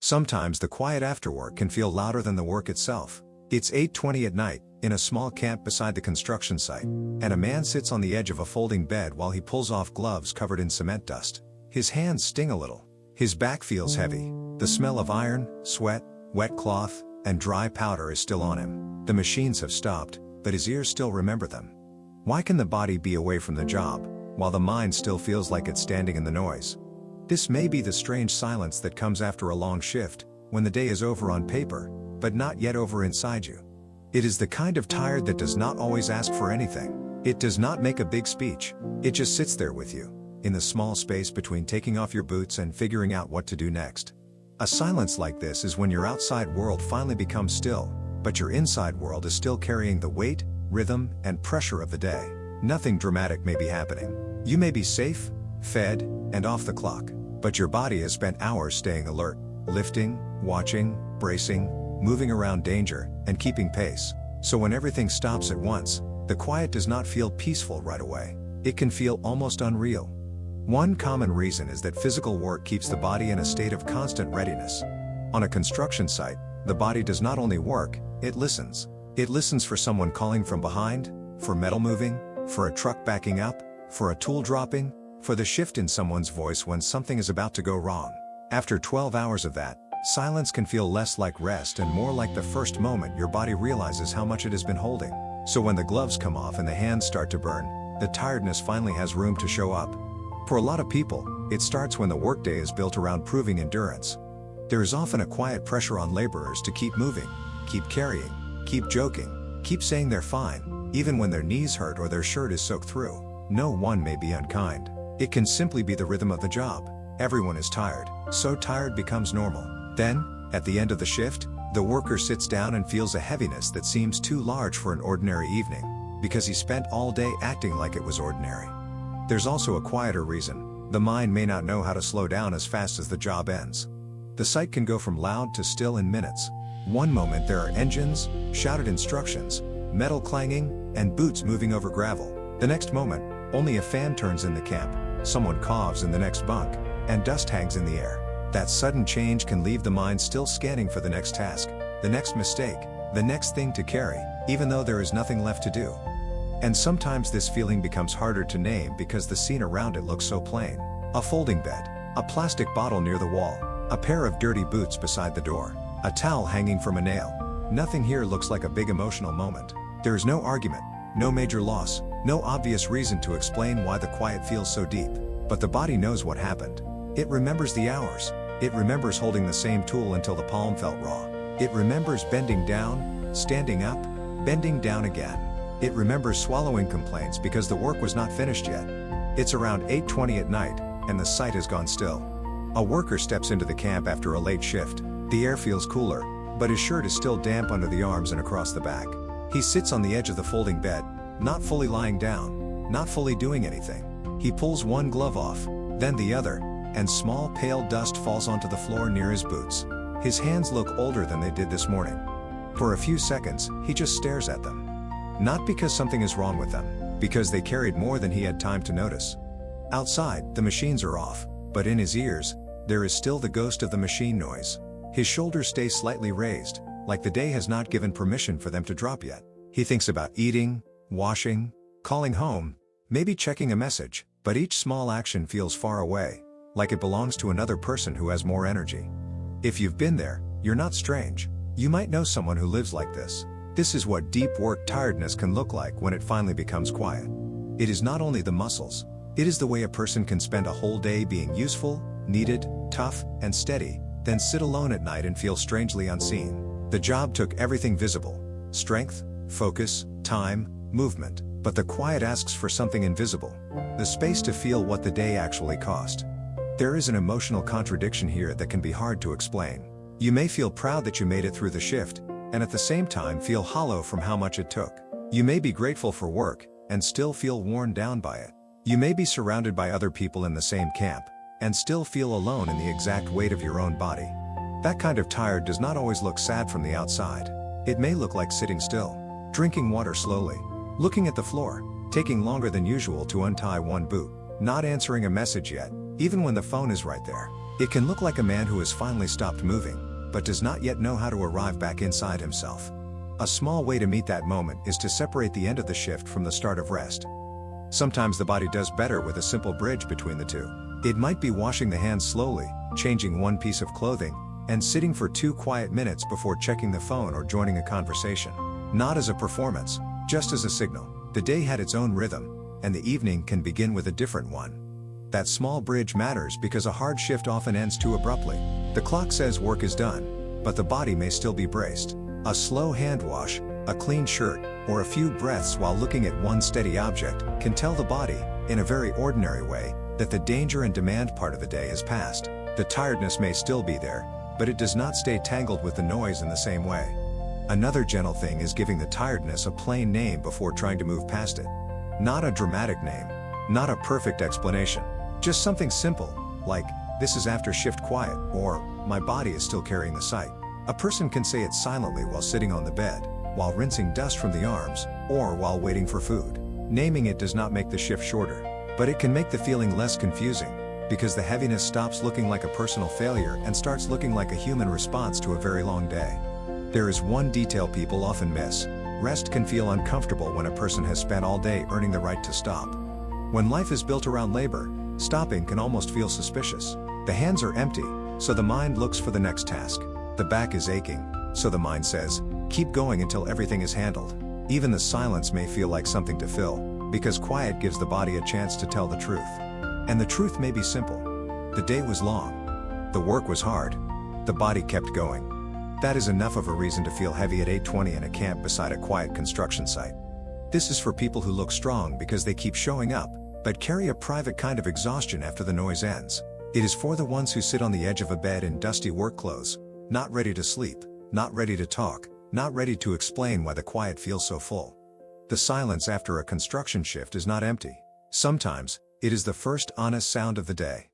Sometimes the quiet after work can feel louder than the work itself. It's 8:20 at night, in a small camp beside the construction site, and a man sits on the edge of a folding bed while he pulls off gloves covered in cement dust. His hands sting a little. His back feels heavy. The smell of iron, sweat, wet cloth, and dry powder is still on him. The machines have stopped, but his ears still remember them. Why can the body be away from the job, while the mind still feels like it's standing in the noise? This may be the strange silence that comes after a long shift, when the day is over on paper, but not yet over inside you. It is the kind of tired that does not always ask for anything. It does not make a big speech. It just sits there with you, in the small space between taking off your boots and figuring out what to do next. A silence like this is when your outside world finally becomes still, but your inside world is still carrying the weight, rhythm, and pressure of the day. Nothing dramatic may be happening. You may be safe, fed, and off the clock, but your body has spent hours staying alert, lifting, watching, bracing, moving around danger, and keeping pace. So when everything stops at once, the quiet does not feel peaceful right away. It can feel almost unreal. One common reason is that physical work keeps the body in a state of constant readiness. On a construction site, the body does not only work, it listens. It listens for someone calling from behind, for metal moving, for a truck backing up, for a tool dropping, for the shift in someone's voice when something is about to go wrong. After 12 hours of that, silence can feel less like rest and more like the first moment your body realizes how much it has been holding. So when the gloves come off and the hands start to burn, the tiredness finally has room to show up. For a lot of people, it starts when the workday is built around proving endurance. There is often a quiet pressure on laborers to keep moving, keep carrying, keep joking, keep saying they're fine, even when their knees hurt or their shirt is soaked through. No one may be unkind. It can simply be the rhythm of the job. Everyone is tired, so tired becomes normal. Then, at the end of the shift, the worker sits down and feels a heaviness that seems too large for an ordinary evening, because he spent all day acting like it was ordinary. There's also a quieter reason. The mind may not know how to slow down as fast as the job ends. The site can go from loud to still in minutes. One moment there are engines, shouted instructions, metal clanging, and boots moving over gravel. The next moment, only a fan turns in the camp, someone coughs in the next bunk, and dust hangs in the air. That sudden change can leave the mind still scanning for the next task, the next mistake, the next thing to carry, even though there is nothing left to do. And sometimes this feeling becomes harder to name because the scene around it looks so plain. A folding bed, a plastic bottle near the wall, a pair of dirty boots beside the door, a towel hanging from a nail. Nothing here looks like a big emotional moment. There is no argument, no major loss, no obvious reason to explain why the quiet feels so deep. But the body knows what happened. It remembers the hours. It remembers holding the same tool until the palm felt raw. It remembers bending down, standing up, bending down again. It remembers swallowing complaints because the work was not finished yet. It's around 8:20 at night, and the site has gone still. A worker steps into the camp after a late shift. The air feels cooler, but his shirt is still damp under the arms and across the back. He sits on the edge of the folding bed, not fully lying down, not fully doing anything. He pulls one glove off, then the other, and small pale dust falls onto the floor near his boots. His hands look older than they did this morning. For a few seconds, he just stares at them. Not because something is wrong with them, because they carried more than he had time to notice. Outside, the machines are off, but in his ears, there is still the ghost of the machine noise. His shoulders stay slightly raised, like the day has not given permission for them to drop yet. He thinks about eating, washing, calling home, maybe checking a message, but each small action feels far away, like it belongs to another person who has more energy. If you've been there, you're not strange. You might know someone who lives like this. This is what deep work tiredness can look like when it finally becomes quiet. It is not only the muscles. It is the way a person can spend a whole day being useful, needed, tough, and steady, then sit alone at night and feel strangely unseen. The job took everything visible: strength, focus, time, movement. But the quiet asks for something invisible: the space to feel what the day actually cost. There is an emotional contradiction here that can be hard to explain. You may feel proud that you made it through the shift, and at the same time feel hollow from how much it took. You may be grateful for work, and still feel worn down by it. You may be surrounded by other people in the same camp, and still feel alone in the exact weight of your own body. That kind of tired does not always look sad from the outside. It may look like sitting still, drinking water slowly, looking at the floor, taking longer than usual to untie one boot, not answering a message yet, even when the phone is right there. It can look like a man who has finally stopped moving, but does not yet know how to arrive back inside himself. A small way to meet that moment is to separate the end of the shift from the start of rest. Sometimes the body does better with a simple bridge between the two. It might be washing the hands slowly, changing one piece of clothing, and sitting for 2 quiet minutes before checking the phone or joining a conversation. Not as a performance, just as a signal. The day had its own rhythm, and the evening can begin with a different one. That small bridge matters because a hard shift often ends too abruptly. The clock says work is done, but the body may still be braced. A slow hand wash, a clean shirt, or a few breaths while looking at one steady object can tell the body, in a very ordinary way, that the danger and demand part of the day is past. The tiredness may still be there, but it does not stay tangled with the noise in the same way. Another gentle thing is giving the tiredness a plain name before trying to move past it. Not a dramatic name, not a perfect explanation, just something simple, like, "This is after shift quiet," or, "My body is still carrying the sight." A person can say it silently while sitting on the bed, while rinsing dust from the arms, or while waiting for food. Naming it does not make the shift shorter, but it can make the feeling less confusing, because the heaviness stops looking like a personal failure and starts looking like a human response to a very long day. There is one detail people often miss. Rest can feel uncomfortable when a person has spent all day earning the right to stop. When life is built around labor, stopping can almost feel suspicious. The hands are empty, so the mind looks for the next task. The back is aching, so the mind says, "Keep going until everything is handled." Even the silence may feel like something to fill, because quiet gives the body a chance to tell the truth. And the truth may be simple. The day was long. The work was hard. The body kept going. That is enough of a reason to feel heavy at 8:20 in a camp beside a quiet construction site. This is for people who look strong because they keep showing up, but carry a private kind of exhaustion after the noise ends. It is for the ones who sit on the edge of a bed in dusty work clothes, not ready to sleep, not ready to talk, not ready to explain why the quiet feels so full. The silence after a construction shift is not empty. Sometimes, it is the first honest sound of the day.